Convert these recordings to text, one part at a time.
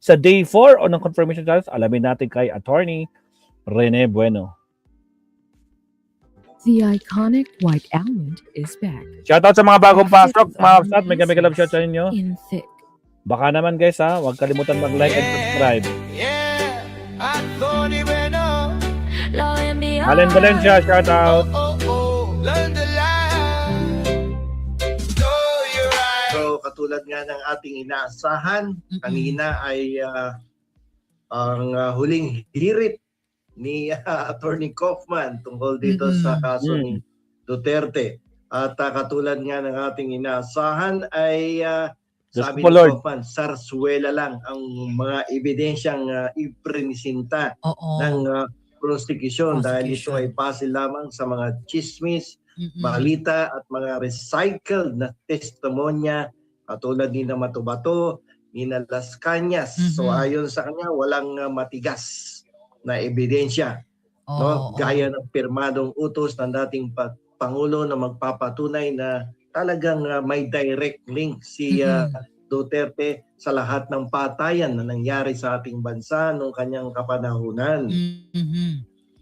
Sa day 4 o ng confirmation charges, alamin natin kay Attorney Rene Bueno. The iconic white almond is back. Shoutout sa mga bagong pasok, mga Our kapsat. May love shout sa inyo. in thick. Baka naman guys ha, huwag kalimutan mag-like and subscribe. Allen Valencia, shoutout. So katulad nga ng ating inaasahan, kanina ay ang huling hirit ni Attorney Kaufman tungkol dito sa kaso ni Duterte. At katulad nga ng ating inaasahan ay sabi ni Kaufman, sarsuela lang ang mga ebidensyang iprinisinta ng prosecution dahil ito ay base lamang sa mga chismis, balita at mga recycled na testimonya katulad ni na Matubato, ni na Las Cañas. So ayon sa kanya, walang matigas na ebidensya, no? Gaya ng pirmadong utos ng dating Pangulo na magpapatunay na talagang may direct link si Duterte sa lahat ng patayan na nangyari sa ating bansa noong kanyang kapanahunan.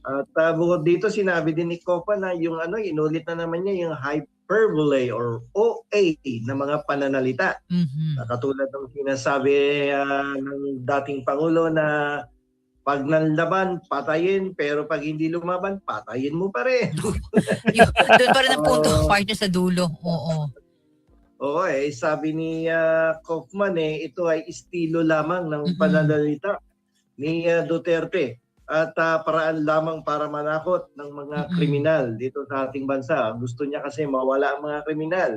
At bukod dito, sinabi din ni Copa na yung inulit na naman niya yung hyperbole or OA na mga pananalita. Katulad ng sinasabi ng dating Pangulo na pag nanlaban, patayin, pero pag hindi lumaban, patayin mo pa rin. Doon pa rin ang punto, partner sa dulo. Oo, sabi ni Kaufman, ito ay estilo lamang ng pananalita ni Duterte at paraan lamang para manakot ng mga kriminal dito sa ating bansa. Gusto niya kasi mawala ang mga kriminal.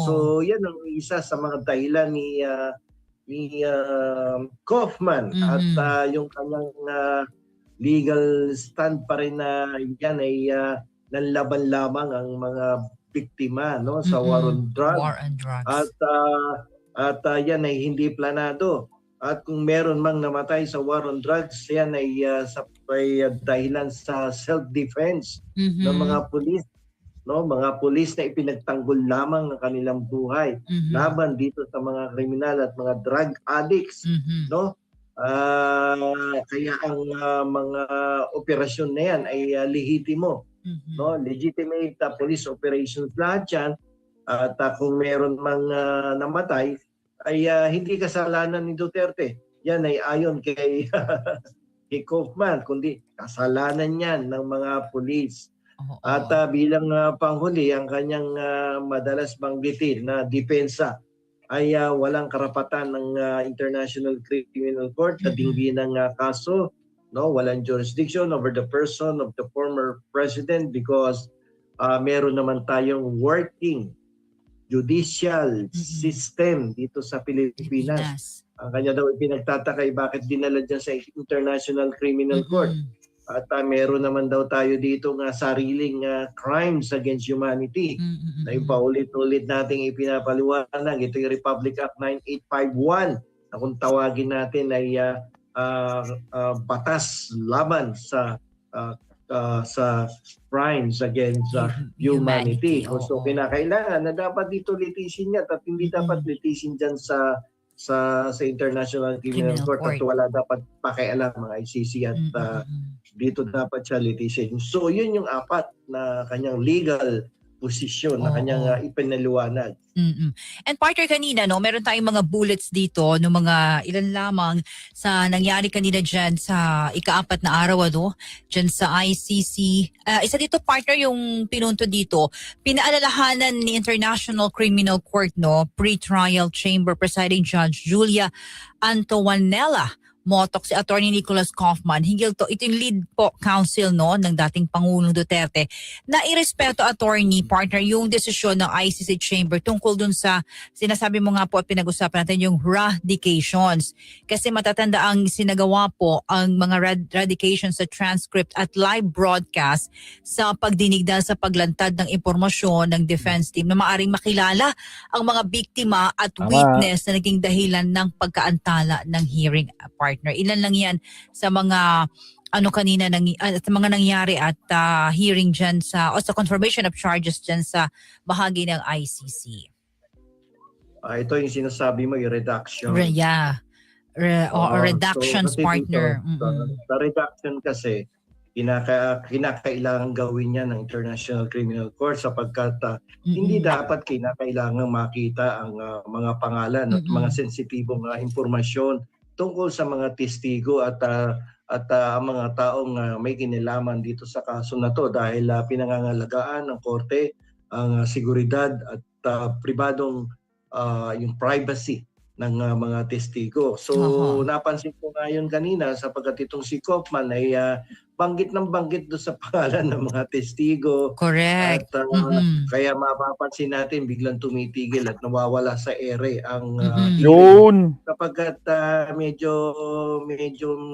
So yan ang isa sa mga dahilan ni Kaufman at yung kanyang legal stand pa rin na yan ay nanlaban lamang ang mga biktima, no, sa war on drugs. At yan ay hindi planado. At kung meron mang namatay sa war on drugs, yan ay dahilan sa self-defense ng mga pulis. No, mga pulis na ipinagtanggol lamang ng kanilang buhay laban dito sa mga kriminal at mga drug addicts, no? Kaya ang mga operasyon na yan ay lehitimo, no? Legitimate police operations lahat yan. At kung meron mang namatay ay hindi kasalanan ni Duterte. Yan ay ayon kay kay Kaufman, kundi kasalanan yan ng mga pulis. At bilang panghuli, ang kanyang madalas banggitin na depensa ay walang karapatan ng International Criminal Court na dinggin ng kaso, no? Walang jurisdiction over the person of the former president because meron naman tayong working judicial system dito sa Pilipinas. Ang kanya daw ipinagtataka bakit dinala dyan sa International Criminal Court. At meron naman daw tayo dito nga sariling crimes against humanity na yung paulit-ulit nating ipinapaliwanag. Ito yung Republic Act 9851 na kung tawagin natin ay batas laban sa crimes against humanity. So kinakailangan na dapat dito litisin niya at hindi dapat litisin dyan sa International Criminal Court at wala dapat pakialam mga ICC at dito dapat siya litisin. So yun yung apat na kanyang legal posisyon na kanyang ipinaliwanag. And partner kanina, no, meron tayong mga bullets dito, no, mga ilan lamang sa nangyari kanina dyan sa ika-4 na araw, no, dyan sa ICC. Isa dito, partner, yung pinunto dito, pinaalalahanan ni International Criminal Court, no, pre-trial chamber presiding judge Julia Antoinella Motok, si Attorney Nicholas Kaufman, hinggil to, ito yung lead po counsel, no, ng dating Pangulong Duterte, na irespeto, attorney, partner, yung desisyon ng ICC chamber tungkol dun sa, sinasabi mo nga po at pinag-usapan natin yung radications. Kasi matatanda ang sinagawa po ang mga radications sa transcript at live broadcast sa pagdinig dahil sa paglantad ng impormasyon ng defense team na maaring makilala ang mga biktima at witness na naging dahilan ng pagkaantala ng hearing, partner. Ilan lang yan sa mga kanina sa mga nangyari at hearing dyan sa confirmation of charges dyan sa bahagi ng ICC. Ito yung sinasabi mo, yung reduction. or reductions kasi partner. dito, sa reduction kasi, kinakailangan gawin niya ng International Criminal Court sapagkat hindi dapat kinakailangan makita ang mga pangalan at mga sensitibong impormasyon tungkol sa mga testigo at ang mga taong may kinalaman dito sa kaso na to dahil pinangangalagaan ng korte ang seguridad at pribadong yung privacy ng mga testigo. So napansin ko nga yun kanina sapagkat itong si Kaufman ay banggit doon sa pangalan ng mga testigo. Correct. At kaya mapapansin natin biglang tumitigil at nawawala sa ere ang Yun. kapagkat medyo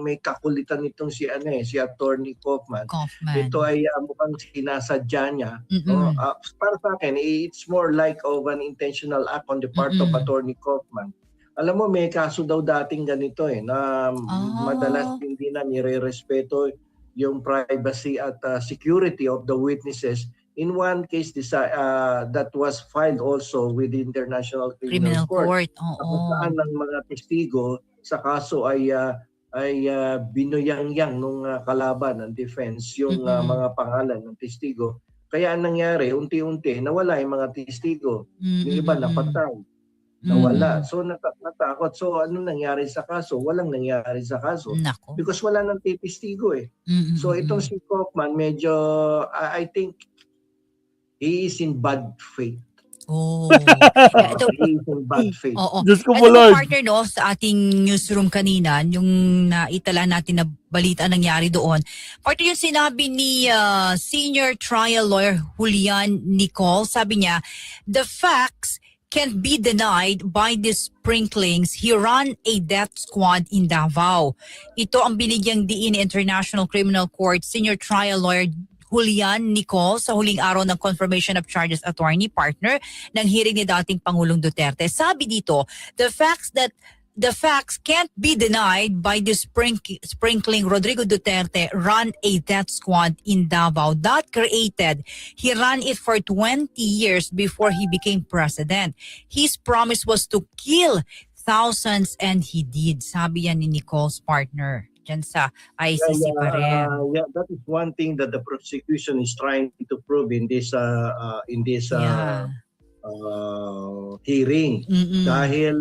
may kakulitan itong si Attorney Kaufman. Ito ay mukhang sinasadya niya. Para sa akin, it's more like of an intentional act on the part of Attorney Kaufman. Alam mo, may kaso daw dating ganito na madalas hindi na nire-respeto yung privacy at security of the witnesses. In one case, that was filed also with the International Criminal Court. Kung saan ng mga testigo sa kaso ay binuyang-yang nung kalaban ng defense yung mga pangalan ng testigo. Kaya ang nangyari, unti-unti, nawala yung mga testigo. Yung iba napatay. Nawala. So natakot. So ano nangyari sa kaso? Walang nangyari sa kaso. Nako. Because wala nang testigo eh. So itong si Kaufman, medyo, I think, he is in bad faith. He is in bad faith. Diyos ko Ito Lord. partner sa ating newsroom kanina, yung naitala natin na balita nangyari doon. Partner yung sinabi ni senior trial lawyer Julian Nicol, sabi niya, the facts can't be denied by the sprinklings. He ran a death squad in Davao. Ito ang binigyang diin ni International Criminal Court Senior Trial Lawyer Julian Nicol sa huling araw ng confirmation of charges attorney partner ng hearing ni dating Pangulong Duterte. Sabi dito, the facts can't be denied by the sprinkling Rodrigo Duterte ran a death squad in Davao that he ran it for 20 years before he became president. His promise was to kill thousands and he did. Sabi yan ni Nicole's partner dyan sa ICC pa rin. That is one thing that the prosecution is trying to prove in this hearing. Dahil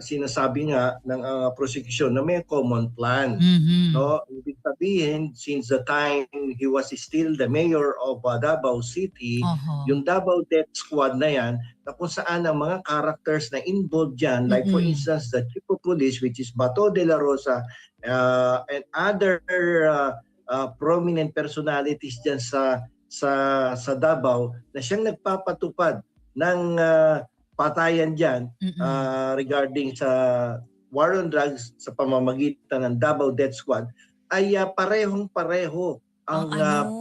sinasabi nga ng prosecution na may common plan. No? Ibig sabihin, since the time he was still the mayor of Davao City, yung Davao Death Squad na yan, na kung saan ang mga characters na involved dyan, like for instance, the Chief of Police, which is Bato de la Rosa, and other prominent personalities dyan sa Davao, na siyang nagpapatupad ng patayan dyan regarding sa war on drugs sa pamamagitan ng Davao Death Squad ay parehong-pareho ang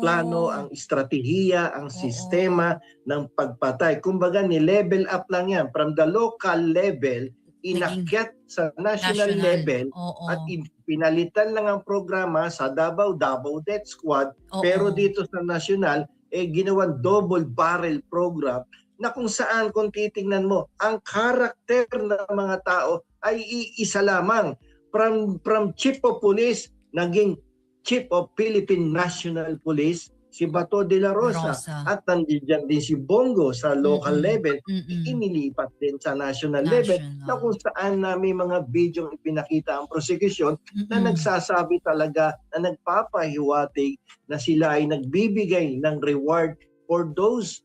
plano, ang estratehiya, ang sistema ng pagpatay. Kumbaga ni-level up lang yan from the local level, inakyat sa national level at pinalitan lang ang programa sa Davao Death Squad pero dito sa national ginawang double barrel program na kung saan kung titingnan mo, ang karakter ng mga tao ay iisa lamang. From Chief of Police, naging Chief of Philippine National Police, si Bato de la Rosa. At nandiyan din si Bongo sa local level, inilipat din sa national level, na kung saan may mga bidyong ipinakita ang prosecution na nagsasabi talaga, na nagpapahiwatig na sila ay nagbibigay ng reward for those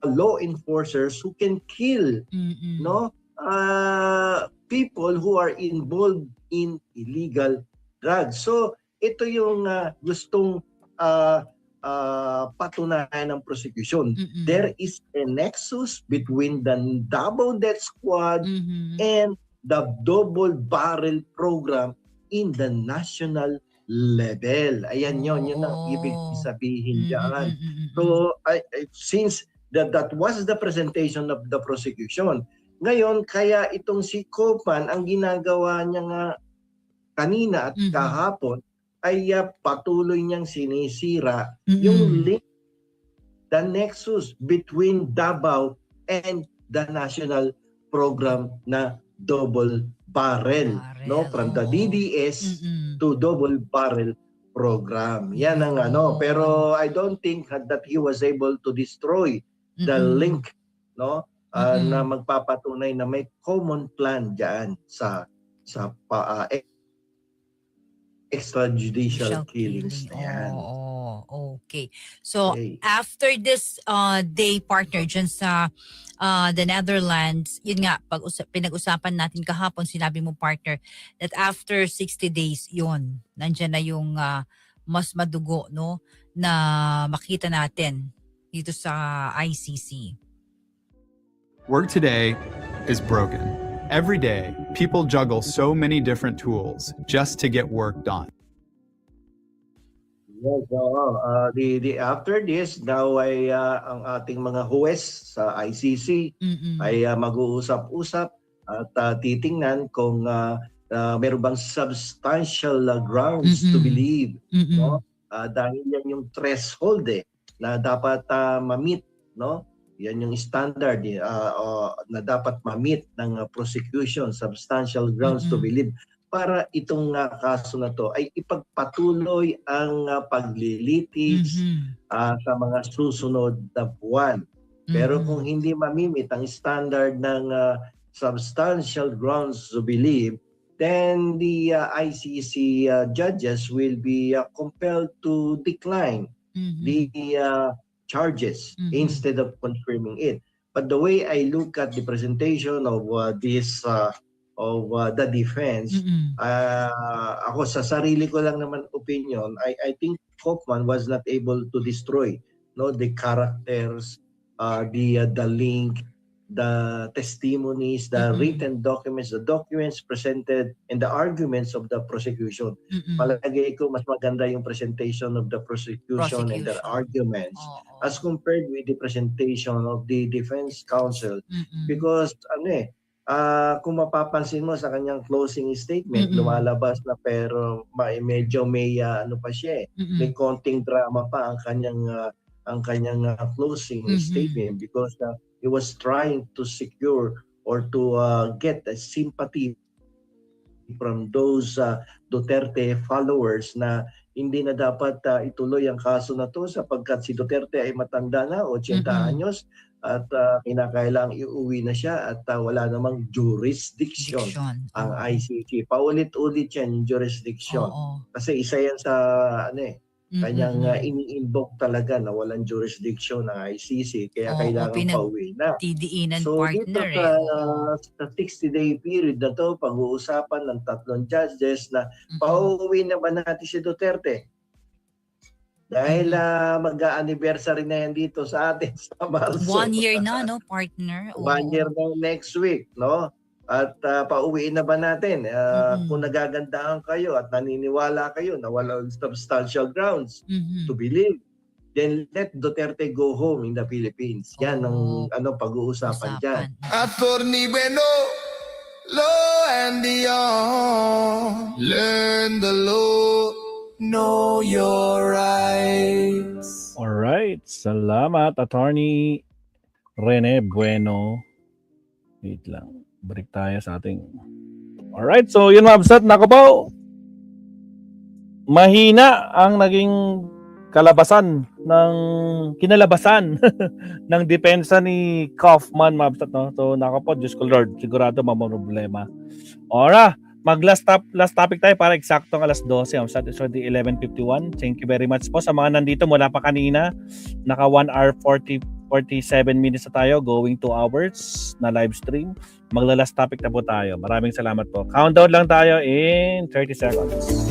law enforcers who can kill people who are involved in illegal drugs. So ito yung gustong patunayan ng prosecution. There is a nexus between the Davao Death Squad and the double barrel program in the national level. Ayan yun ang ibig sabihin dyan. So since that was the presentation of the prosecution. Ngayon, kaya itong si Kaufman, ang ginagawa niya nga kanina at kahapon, ay patuloy niyang sinisira yung link, the nexus between Davao and the national program na double barrel, no, from the oo. DDS Mm-mm. to double barrel program. Yan ang ano, pero I don't think that he was able to destroy the Mm-mm. link, no, na magpapatunay na may common plan diyan sa extrajudicial killings na yan. Oo, okay. So, Okay. after this day, partner, dyan sa the Netherlands, yun nga, pinag-usapan natin kahapon, sinabi mo, partner, that after 60 days, yun, nandyan na yung mas madugo, no, na makita natin dito sa ICC. Work today is broken. Every day, people juggle so many different tools just to get work done. Yes, after this, now ay ang ating mga huwes sa ICC ay mag-uusap-usap at titingnan kung meron bang substantial grounds to believe, no? Dahil yan yung threshold na dapat ma-meet, no? Yan yung standard na dapat ma-meet ng prosecution, substantial grounds to believe, para itong kaso na to ay ipagpatuloy ang paglilitis sa mga susunod na buwan. Pero kung hindi ma-meet ang standard ng substantial grounds to believe, then the ICC judges will be compelled to decline the charges instead of confirming it. But the way I look at the presentation of the defense, ako sa sarili ko lang naman opinion, I think Kaufman was not able to destroy, no, the characters, the link, the testimonies, the written documents, the documents presented, and the arguments of the prosecution. Palagay ko mas maganda yung presentation of the prosecution and their arguments as compared with the presentation of the defense counsel. Because kung mapapansin mo sa kanyang closing statement, lumalabas na pero medyo may pa siya may konting drama pa ang kanyang closing statement, because he was trying to secure or to get a sympathy from those Duterte followers na hindi na dapat ituloy ang kaso na to sapagkat si Duterte ay matanda na, 80 anyos, at kinakailangang iuwi na siya at wala namang jurisdiction ang ICC. Paulit-ulit yan yung jurisdiction. Kasi isa yan sa kanyang ini-invoke talaga na walang jurisdiction ng ICC, kaya kailangan pauwi na. So dito sa 60-day period na to, pag-uusapan ng 3 judges na pauwi na ba natin si Duterte? Dahil mag-anniversary na yan dito sa atin sa Marso. 1 year na, no, partner? 1 year na next week, no? At pauwiin na ba natin? Kung nagagandahan kayo at naniniwala kayo na walang substantial grounds to believe, then let Duterte go home in the Philippines. Yan ang pag-uusapan dyan. Attorney Bueno, law and beyond, learn the law, know your rights. Alright, salamat Attorney Rene Bueno. Wait lang. Balik tayo sa ating... Alright, so yun mga absat. Nako po, mahina ang naging kinalabasan ng depensa ni Kaufman, mga absat, no? So nako po, Diyos ko Lord, sigurado problema. Ora, last topic tayo para eksaktong alas 12. Absat, it's already 11:51. Thank you very much po sa mga nandito mula pa kanina. Naka 1 hour 47 minutes na tayo, going 2 hours na live stream. Magla-last topic na po tayo. Maraming salamat po. Countdown lang tayo in 30 seconds.